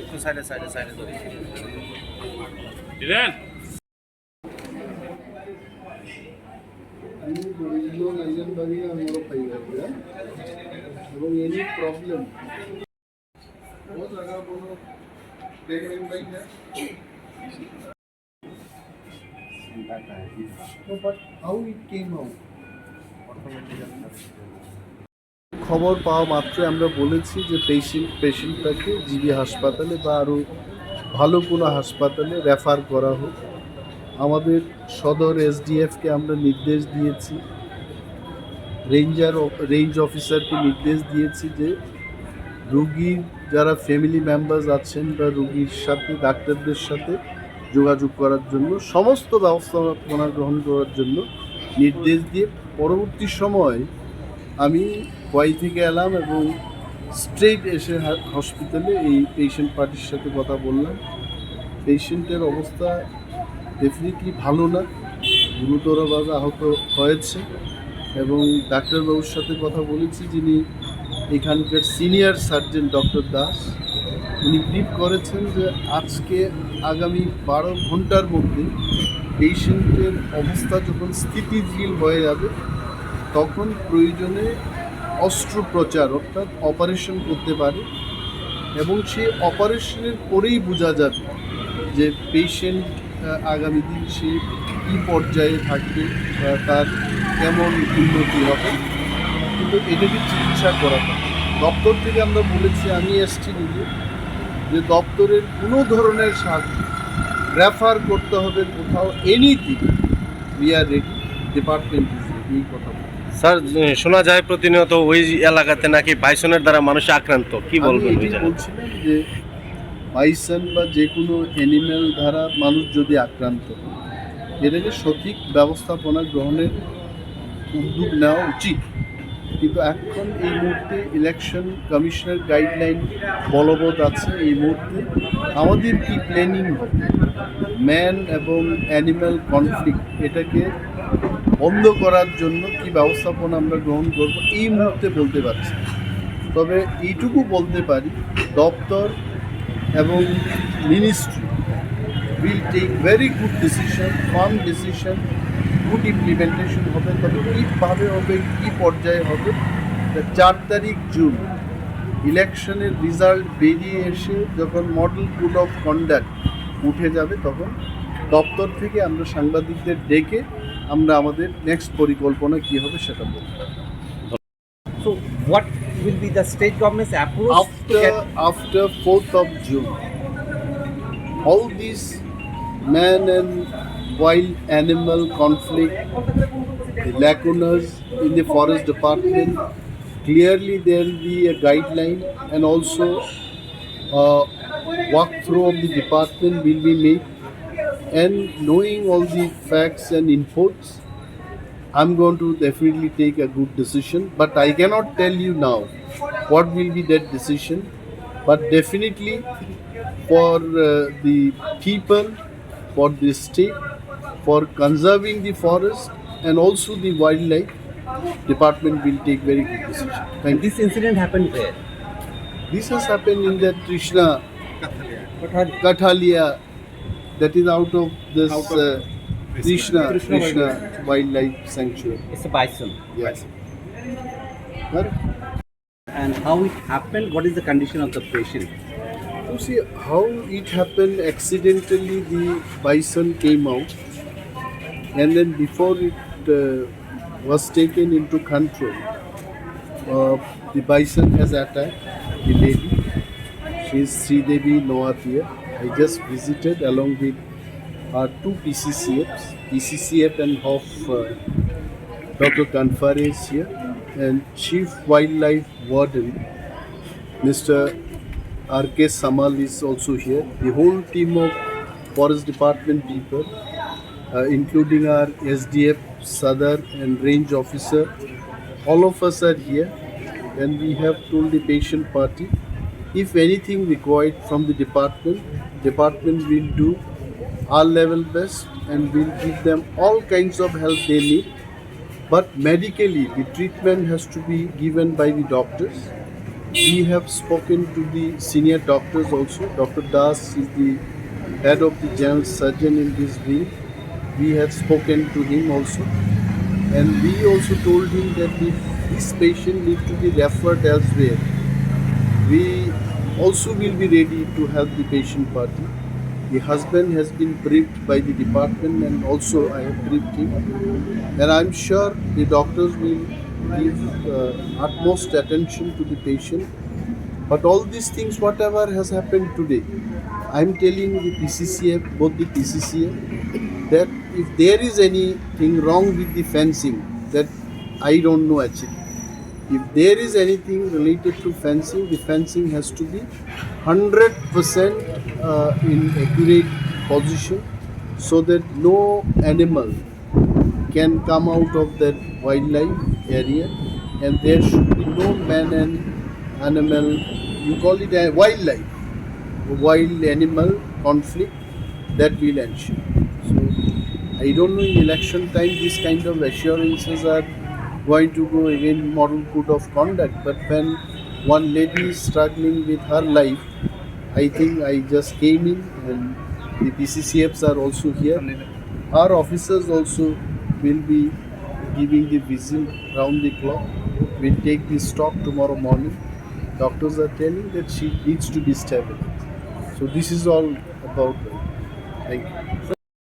একটু সাইডে সাইডে সাইডে ধরে দিলেন এবং any problem but how it came out? খবর পাওয়া মাত্র আমরা বলেছি যে পেশেন্টটাকে জিবি হাসপাতালে বা আরও ভালো কোনো হাসপাতালে রেফার করা হোক। আমাদের সদর এসডিএফকে আমরা নির্দেশ দিয়েছি, রেঞ্জ অফিসারকে নির্দেশ দিয়েছি যে রুগীর যারা ফ্যামিলি মেম্বার্স আছেন বা রুগীর সাথে ডাক্তারদের সাথে যোগাযোগ করার জন্য সমস্ত ব্যবস্থাপনা গ্রহণ করার জন্য নির্দেশ দিয়ে পরবর্তী সময় আমি ওয়াই থেকে এলাম এবং স্ট্রেট এসে হসপিটালে এই পেশেন্ট পার্টির সাথে কথা বললাম। পেশেন্টের অবস্থা ডেফিনেটলি ভালো না, গুরুতরভাবে আহত হয়েছে এবং ডাক্তারবাবুর সাথে কথা বলেছি যিনি এখানকার সিনিয়র সার্জন ডক্টর দাস। উনি ব্রিফ করেছেন যে আজকে আগামী 12 ঘন্টার মধ্যে পেশেন্টের অবস্থা যখন স্থিতিশীল হয়ে যাবে তখন প্রয়োজনে অস্ত্রোপচার অর্থাৎ অপারেশন করতে পারে এবং সেই অপারেশনের পরেই বোঝা যাবে যে পেশেন্ট আগামী দিন সে কী পর্যায়ে থাকবে বা তার কেমন উন্নতি হবে, কিন্তু এটাকে চিকিৎসা করা হয়। দপ্তর থেকে আমরা বলেছি, আমি এসছি নিজে, যে দপ্তরের কোনো ধরনের সাহায্য রেফার করতে হবে কোথাও, anything we are ready, department is ready, এই কথা। স্যার শোনা যায় প্রতিনিয়ত ওই এলাকাতে নাকি বাইসনের দ্বারা মানুষ আক্রান্ত, কি বলবেন? বলছিলাম যে বাইসন বা যে কোনো অ্যানিম্যাল দ্বারা মানুষ যদি আক্রান্ত হয় এটাকে সঠিক ব্যবস্থাপনা গ্রহণের উদ্যোগ নেওয়া উচিত। কিন্তু এখন এই মুহূর্তে ইলেকশন কমিশনের গাইডলাইন বলবৎ আছে। এই মুহূর্তে আমাদের কি প্ল্যানিং হবে, ম্যান এবং অ্যানিম্যাল কনফ্লিক্ট এটাকে বন্ধ করার জন্য কি ব্যবস্থাপনা আমরা গ্রহণ করব এই মুহূর্তে বলতে পারছি। তবে এইটুকু বলতে পারি, দপ্তর এবং ministry will take very good decision, firm decision, good implementation হবে। তবে কীভাবে হবে, কী পর্যায়ে হবে, 4 তারিখ জুন ইলেকশনের রেজাল্ট বেরিয়ে এসে যখন মডেল কোড অফ কন্ডাক্ট উঠে যাবে তখন দপ্তর থেকে আমরা সাংবাদিকদের ডেকে আমরা আমাদের নেক্সট পরিকল্পনা কী হবে সেটা বলব। So what will be the state government's approach after 4th of June? All these man and wild animal conflict, the lacunas in the forest department, clearly there will be a guideline and also walkthrough of the department will be made, and knowing all the facts and inputs, I'm going to definitely take a good decision, but I cannot tell you now what will be that decision. But definitely for the people, for the state, for conserving the forest and also the wildlife, department will take very good decision. And this incident happened where? This has happened in the Trishna Kathalia, that is out of this Trishna Wildlife Sanctuary. It's a bison. Yes. Correct. And how it happened? What is the condition of the patient? You see how it happened. Accidentally the bison came out, and then before it was taken into control, the bison has attacked the lady. She is Sridevi Noatia. I just visited along with our 2 PCCF and HOF. Dr. Kanfare is here, and Chief Wildlife Warden Mr. R.K. Samal is also here. The whole team of Forest Department people, including our SDF, Sadar and Range Officer, all of us are here, and we have told the patient party if anything required from the department will do our level best and will give them all kinds of help they need. But medically, the treatment has to be given by the doctors. We have spoken to the senior doctors also. Dr. Das is the head of the general surgeon in this wing. We have spoken to him also, and we also told him that if this patient needs to be referred elsewhere, we also will be ready to help the patient party. The husband has been briefed by the department, and also I have briefed him, and I'm sure the doctors will give utmost attention to the patient. But all these things, whatever has happened today, I'm telling the PCCF, both the PCCF, that if there is anything wrong with the fencing, that I don't know actually. If there is anything related to fencing, the fencing has to be 100% in accurate position, so that no animal can come out of that wildlife area, and there should be no man and animal, you call it a wildlife, wild animal conflict that will ensure. So I don't know, in election time this kind of assurances are going to go against moral code of conduct, but when one lady is struggling with her life, I think I just came in, and the PCCFs are also here. Our officers also will be giving the visit round the clock. We'll take this stock tomorrow morning. Doctors are telling that she needs to be stable. So this is all about her. Thank you.